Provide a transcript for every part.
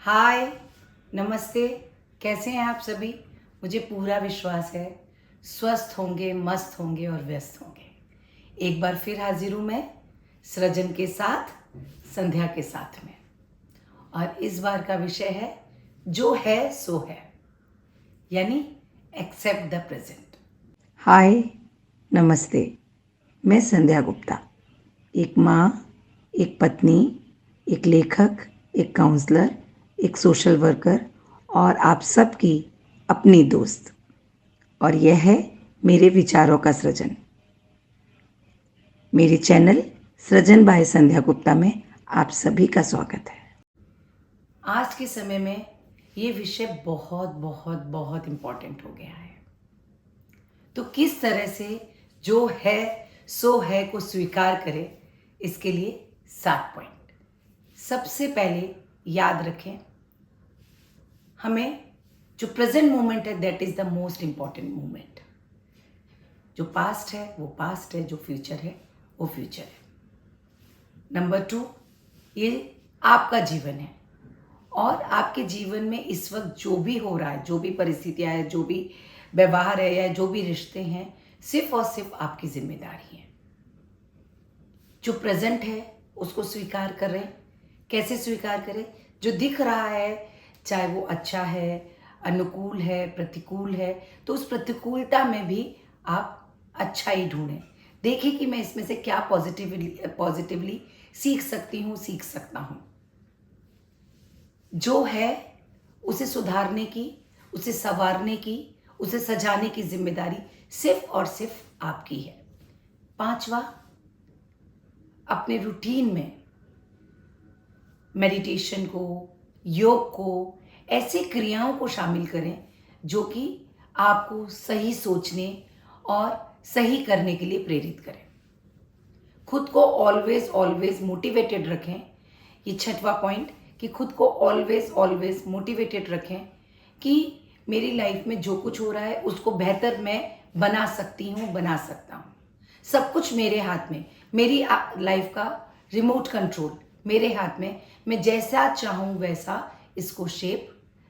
हाय, नमस्ते। कैसे हैं आप सभी? मुझे पूरा विश्वास है स्वस्थ होंगे, मस्त होंगे और व्यस्त होंगे। एक बार फिर हाजिर हूँ मैं सृजन के साथ, संध्या के साथ में। और इस बार का विषय है जो है सो है, यानी एक्सेप्ट द प्रेजेंट। हाय, नमस्ते। मैं संध्या गुप्ता, एक माँ, एक पत्नी, एक लेखक, एक काउंसलर, एक सोशल वर्कर और आप सबकी अपनी दोस्त। और यह है मेरे विचारों का सृजन। मेरे चैनल सृजन बाय संध्या गुप्ता में आप सभी का स्वागत है। आज के समय में ये विषय बहुत बहुत बहुत इम्पोर्टेंट हो गया है। तो किस तरह से जो है सो है को स्वीकार करें, इसके लिए 7 पॉइंट। सबसे पहले याद रखें, हमें जो प्रेजेंट मोमेंट है that is the most important moment. जो पास्ट है वो पास्ट है, जो फ्यूचर है वो फ्यूचर है। नंबर 2, ये आपका जीवन है और आपके जीवन में इस वक्त जो भी हो रहा है, जो भी परिस्थितियां है, जो भी व्यवहार है या जो भी रिश्ते हैं, सिर्फ और सिर्फ आपकी जिम्मेदारी है। जो प्रेजेंट है उसको स्वीकार करें। कैसे स्वीकार करें? जो दिख रहा है, चाहे वो अच्छा है, अनुकूल है, प्रतिकूल है, तो उस प्रतिकूलता में भी आप अच्छा ही ढूंढें। देखें कि मैं इसमें से क्या पॉजिटिवली सीख सकती हूँ, सीख सकता हूँ। जो है उसे सुधारने की, उसे संवारने की, उसे सजाने की जिम्मेदारी सिर्फ और सिर्फ आपकी है। 5वां, अपने रूटीन में मेडिटेशन को, योग को, ऐसी क्रियाओं को शामिल करें जो कि आपको सही सोचने और सही करने के लिए प्रेरित करें। खुद को ऑलवेज ऑलवेज मोटिवेटेड रखें। ये 6वां पॉइंट, कि खुद को ऑलवेज ऑलवेज मोटिवेटेड रखें कि मेरी लाइफ में जो कुछ हो रहा है उसको बेहतर मैं बना सकती हूँ, बना सकता हूँ। सब कुछ मेरे हाथ में, मेरी लाइफ का रिमोट कंट्रोल मेरे हाथ में। मैं जैसा चाहूँ वैसा इसको शेप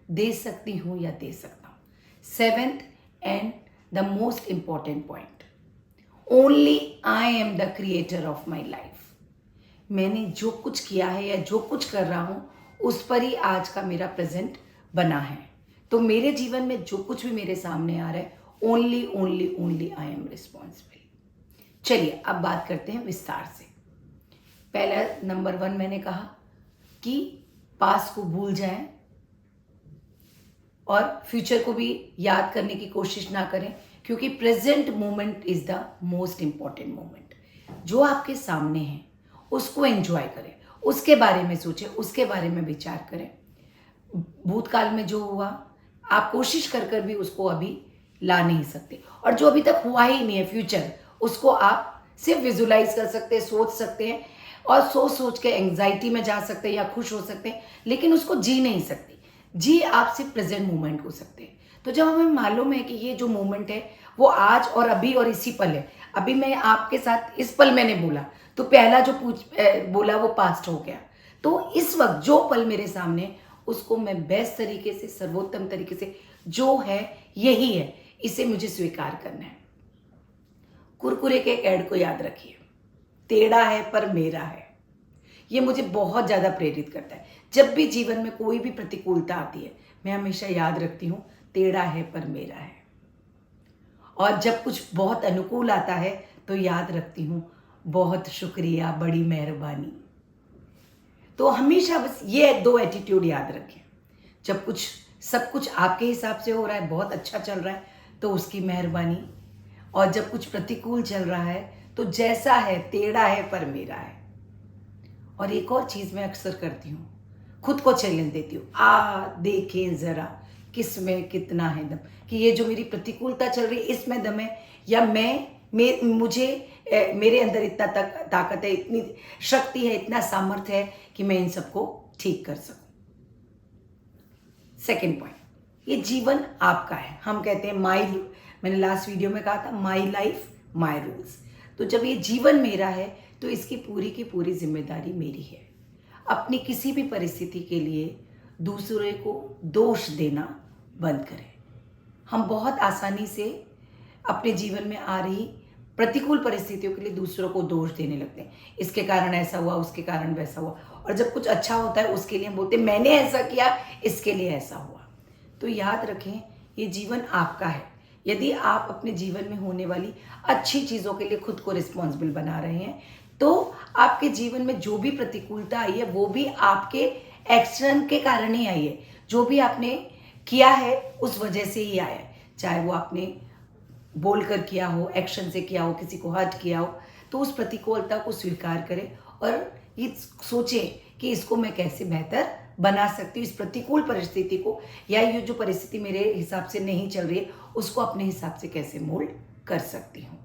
दे सकती हूँ या दे सकता हूँ। 7th and the most important point, only I am the creator of my life. मैंने जो कुछ किया है या जो कुछ कर रहा हूँ उस पर ही आज का मेरा प्रेजेंट बना है। तो मेरे जीवन में जो कुछ भी मेरे सामने आ रहा है, only only only I am responsible. चलिए अब बात करते हैं विस्तार से। पहला नंबर 1 मैंने कहा कि पास्ट को भूल जाएं और फ्यूचर को भी याद करने की कोशिश ना करें, क्योंकि present moment is the most important moment. जो आपके सामने है उसको एंजॉय करें, उसके बारे में सोचें, उसके बारे में विचार करें। भूतकाल में जो हुआ आप कोशिश कर कर भी उसको अभी ला नहीं सकते, और जो अभी तक हुआ ही नहीं है फ्यूचर, उसको आप सिर्फ विजुलाइज कर सकते हैं, सोच सकते हैं, और सोच सोच के एंग्जाइटी में जा सकते हैं या खुश हो सकते हैं, लेकिन उसको जी नहीं सकते। जी आप सिर्फ प्रेजेंट मोमेंट हो सकते हैं। तो जब हमें मालूम है कि ये जो मोमेंट है वो आज और अभी और इसी पल है, अभी मैं आपके साथ इस पल मैंने बोला तो पहला जो बोला वो पास्ट हो गया। तो इस वक्त जो पल मेरे सामने, उसको मैं बेस्ट तरीके से, सर्वोत्तम तरीके से, जो है यही है, इसे मुझे स्वीकार करना है। कुरकुरे के एक ऐड को याद रखिए, टेढ़ा है पर मेरा है। ये मुझे बहुत ज़्यादा प्रेरित करता है। जब भी जीवन में कोई भी प्रतिकूलता आती है, मैं हमेशा याद रखती हूँ टेढ़ा है पर मेरा है। और जब कुछ बहुत अनुकूल आता है तो याद रखती हूँ बहुत शुक्रिया, बड़ी मेहरबानी। तो हमेशा बस ये 2 एटीट्यूड याद रखें। जब कुछ सब कुछ आपके हिसाब से हो रहा है, बहुत अच्छा चल रहा है, तो उसकी मेहरबानी। और जब कुछ प्रतिकूल चल रहा है तो जैसा है, टेढ़ा है पर मेरा है। और एक और चीज़ मैं अक्सर करती हूँ, खुद को चैलेंज देती हूँ, देखें ज़रा किस में कितना है दम, कि ये जो मेरी प्रतिकूलता चल रही है इसमें दम है, या मुझे मेरे अंदर इतना ताकत है, इतनी शक्ति है, इतना सामर्थ्य है कि मैं इन सबको ठीक कर सकूं। सेकेंड पॉइंट, ये जीवन आपका है। हम कहते हैं मैंने लास्ट वीडियो में कहा था माई लाइफ माई रूल्स। तो जब ये जीवन मेरा है तो इसकी पूरी की पूरी जिम्मेदारी मेरी है। अपनी किसी भी परिस्थिति के लिए दूसरे को दोष देना बंद करें। हम बहुत आसानी से अपने जीवन में आ रही प्रतिकूल परिस्थितियों के लिए दूसरों को दोष देने लगते हैं, इसके कारण ऐसा हुआ, उसके कारण वैसा हुआ। और जब कुछ अच्छा होता है उसके लिए हम बोलते हैं मैंने ऐसा किया, इसके लिए ऐसा हुआ। तो याद रखें, ये जीवन आपका है। यदि आप अपने जीवन में होने वाली अच्छी चीज़ों के लिए खुद को रिस्पॉन्सिबल बना रहे हैं, तो आपके जीवन में जो भी प्रतिकूलता आई है वो भी आपके एक्शन के कारण ही आई है। जो भी आपने किया है उस वजह से ही आया है, चाहे वो आपने बोलकर किया हो, एक्शन से किया हो, किसी को हर्ट किया हो। तो उस प्रतिकूलता को स्वीकार करें और ये सोचें कि इसको मैं कैसे बेहतर बना सकती हूँ, इस प्रतिकूल परिस्थिति को, या ये जो परिस्थिति मेरे हिसाब से नहीं चल रही है उसको अपने हिसाब से कैसे मोल्ड कर सकती हूँ।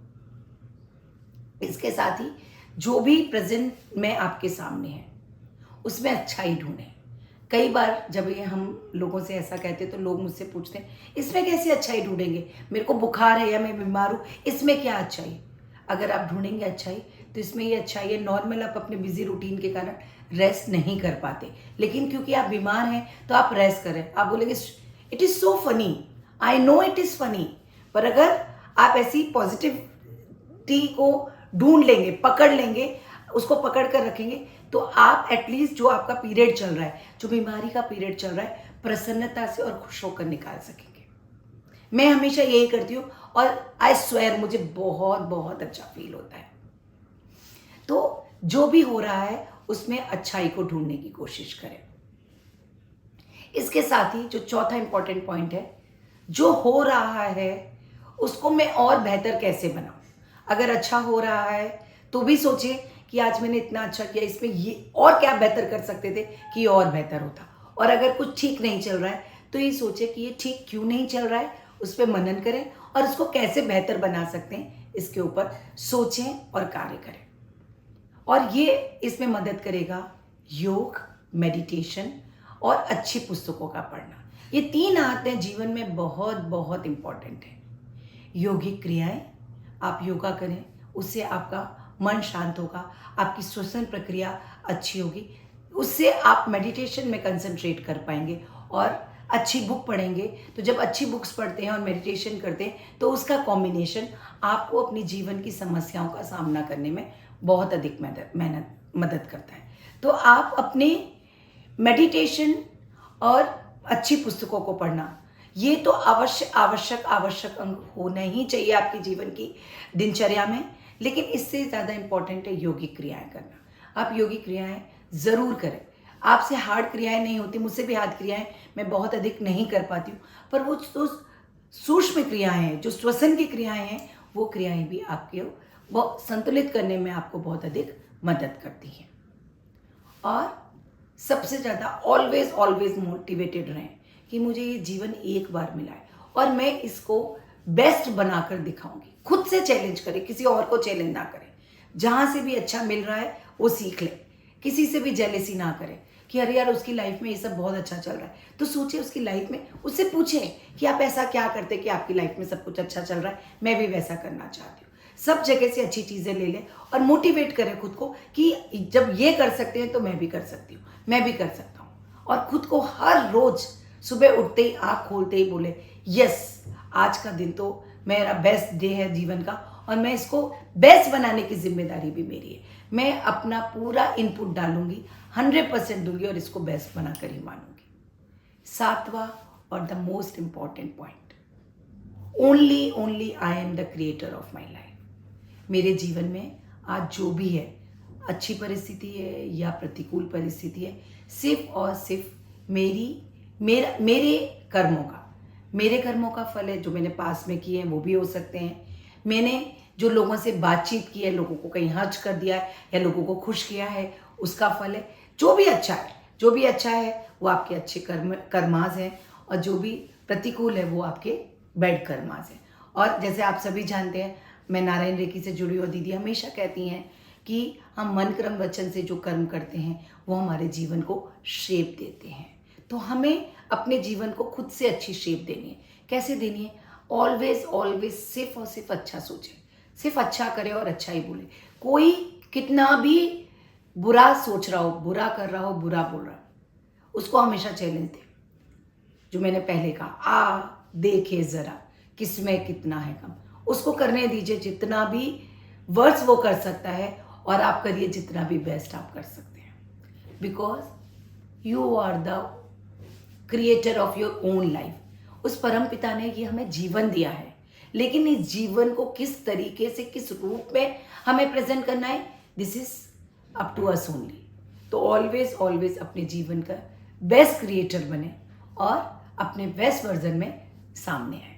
इसके साथ ही जो भी प्रेजेंट में आपके सामने है उसमें अच्छाई ढूंढें। कई बार जब ये हम लोगों से ऐसा कहते हैं तो लोग मुझसे पूछते हैं इसमें कैसी अच्छाई ढूंढेंगे, मेरे को बुखार है या मैं बीमार हूँ, इसमें क्या अच्छाई। अगर आप ढूंढेंगे अच्छाई तो इसमें ये अच्छाई है, नॉर्मल आप अपने बिजी रूटीन के कारण रेस्ट नहीं कर पाते, लेकिन क्योंकि आप बीमार हैं तो आप रेस्ट करें। आप बोलेंगे it is so funny, I know it is funny, पर अगर आप ऐसी पॉजिटिविटी को ढूंढ लेंगे, पकड़ लेंगे, उसको पकड़ कर रखेंगे, तो आप एटलीस्ट जो आपका पीरियड चल रहा है, जो बीमारी का पीरियड चल रहा है, प्रसन्नता से और खुश होकर निकाल सकेंगे। मैं हमेशा यही करती हूँ और आई स्वेयर मुझे बहुत बहुत अच्छा फील होता है। तो जो भी हो रहा है उसमें अच्छाई को ढूंढने की कोशिश करें। इसके साथ ही जो चौथा इंपॉर्टेंट पॉइंट है, जो हो रहा है उसको मैं और बेहतर कैसे बनाऊं। अगर अच्छा हो रहा है तो भी सोचें कि आज मैंने इतना अच्छा किया, इसमें ये और क्या बेहतर कर सकते थे कि ये और बेहतर होता। और अगर कुछ ठीक नहीं चल रहा है तो ये सोचें कि ये ठीक क्यों नहीं चल रहा है, उस पर मनन करें और इसको कैसे बेहतर बना सकते हैं, इसके ऊपर सोचें और कार्य करें। और ये इसमें मदद करेगा योग, मेडिटेशन और अच्छी पुस्तकों का पढ़ना। ये 3 आदतें जीवन में बहुत बहुत इम्पॉर्टेंट हैं। योगिक क्रियाएं, आप योगा करें, उससे आपका मन शांत होगा, आपकी श्वसन प्रक्रिया अच्छी होगी, उससे आप मेडिटेशन में कंसंट्रेट कर पाएंगे। और अच्छी बुक पढ़ेंगे, तो जब अच्छी बुक्स पढ़ते हैं और मेडिटेशन करते हैं तो उसका कॉम्बिनेशन आपको अपनी जीवन की समस्याओं का सामना करने में बहुत अधिक मदद करता है। तो आप अपने मेडिटेशन और अच्छी पुस्तकों को पढ़ना, ये तो आवश्यक अंग होना ही चाहिए आपके जीवन की दिनचर्या में। लेकिन इससे ज़्यादा इम्पॉर्टेंट है योगिक क्रियाएं करना। आप योगिक क्रियाएं ज़रूर करें। आपसे हार्ड क्रियाएं नहीं होती, मुझसे भी हार्ड क्रियाएं मैं बहुत अधिक नहीं कर पाती हूँ, पर वो जो सूक्ष्म क्रियाएं हैं, जो श्वसन की क्रियाएं हैं, वो क्रियाएं भी आपके वो संतुलित करने में आपको बहुत अधिक मदद करती हैं। और सबसे ज़्यादा ऑलवेज मोटिवेटेड रहें कि मुझे ये जीवन एक बार मिला है और मैं इसको बेस्ट बनाकर दिखाऊंगी। खुद से चैलेंज करें, किसी और को चैलेंज ना करें। जहाँ से भी अच्छा मिल रहा है वो सीख लें। किसी से भी जेलेसी ना करें कि अरे यार उसकी लाइफ में ये सब बहुत अच्छा चल रहा है, तो सोचिए उसकी लाइफ में, उससे पूछें कि आप ऐसा क्या करते कि आपकी लाइफ में सब कुछ अच्छा चल रहा है, मैं भी वैसा करना चाहती हूँ। सब जगह से अच्छी चीज़ें ले लें और मोटिवेट करें खुद को कि जब ये कर सकते हैं तो मैं भी कर सकती हूँ, मैं भी कर सकता हूँ। और खुद को हर रोज़ सुबह उठते ही, आँख खोलते ही बोले यस, आज का दिन तो मेरा बेस्ट डे है जीवन का और मैं इसको बेस्ट बनाने की जिम्मेदारी भी मेरी है। मैं अपना पूरा इनपुट डालूंगी, 100% दूंगी और इसको बेस्ट बनाकर ही मानूंगी। 7वां और the most important point, only I am the creator of my life. मेरे जीवन में आज जो भी है, अच्छी परिस्थिति है या प्रतिकूल परिस्थिति है, सिर्फ और सिर्फ मेरे कर्मों का फल है। जो मैंने पास में किए हैं वो भी हो सकते हैं, मैंने जो लोगों से बातचीत की है, लोगों को कहीं हर्ट कर दिया है या लोगों को खुश किया है, उसका फल है। जो भी अच्छा है वो आपके अच्छे कर्माज हैं और जो भी प्रतिकूल है वो आपके बैड कर्माज हैं। और जैसे आप सभी जानते हैं, मैं नारायण रेकी से जुड़ी हुई दीदी हमेशा कहती हैं कि हम मन क्रम वचन से जो कर्म करते हैं वो हमारे जीवन को शेप देते हैं। तो हमें अपने जीवन को खुद से अच्छी शेप देनी है। कैसे देनी है? ऑलवेज सिर्फ और सिर्फ अच्छा सोचें, सिर्फ अच्छा करें और अच्छा ही बोले। कोई कितना भी बुरा सोच रहा हो, बुरा कर रहा हो, बुरा बोल रहा हो, उसको हमेशा चैलेंज दे। जो मैंने पहले कहा, देखे ज़रा किसमें कितना है कम, उसको करने दीजिए जितना भी वर्ड्स वो कर सकता है, और आप करिए जितना भी बेस्ट आप कर सकते हैं, because you are the creator of your own life. उस परम पिता ने ये हमें जीवन दिया है, लेकिन इस जीवन को किस तरीके से, किस रूप में हमें प्रेजेंट करना है, this is up to us only. तो ऑलवेज ऑलवेज अपने जीवन का बेस्ट क्रिएटर बने और अपने बेस्ट वर्जन में सामने आए।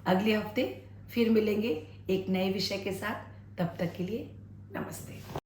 अगले हफ्ते फिर मिलेंगे एक नए विषय के साथ। तब तक के लिए नमस्ते।